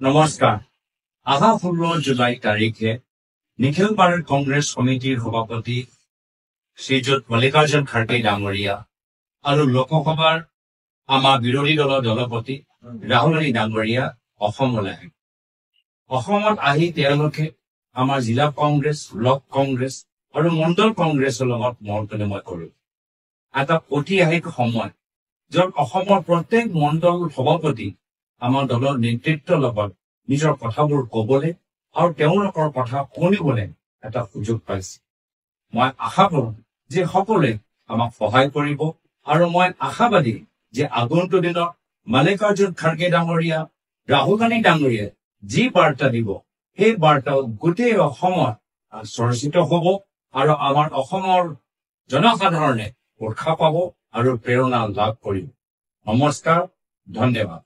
নমস্কাৰ। অহা 16 জুলাই তাৰিখে নিখিল ভাৰত কংগ্ৰেছ কমিটিৰ সভাপতি শ্ৰীযুত মল্লিকাৰ্জুন খাৰ্গে ডাঙৰীয়া আৰু লোকসভাৰ আমাৰ বিৰোধী দলৰ দলপতি ৰাহুল গান্ধী ডাঙৰীয়া অসমলৈ আহে। অসমত আহি তেওঁলোকে আমাৰ জিলা কংগ্ৰেছ, ব্লক কংগ্ৰেছ আৰু মণ্ডল কংগ্ৰেছৰ লগত মত বিনিময় কৰোঁ। এটা ঐতিহাসিক সময় য'ত অসমৰ প্ৰত্যেক মণ্ডল সভাপতি আমাৰ দলৰ নেতৃত্বৰ লগত নিজৰ কথাবোৰ ক'বলৈ আৰু তেওঁলোকৰ কথা শুনিবলৈ এটা সুযোগ পাইছে। মই আশা কৰোঁ যে সকলোৱে আমাক সহায় কৰিব আৰু মই আশাবাদী যে আগন্তুক দিনত মল্লিকাৰ্জুন খাৰ্গে ডাঙৰীয়া, ৰাহুল গান্ধী ডাঙৰীয়াই যি বাৰ্তা দিব সেই বাৰ্তাও গোটেই অসমত চৰ্চিত হ'ব আৰু আমাৰ অসমৰ জনসাধাৰণে উৎসাহ পাব আৰু প্ৰেৰণা লাভ কৰিব। নমস্কাৰ, ধন্যবাদ।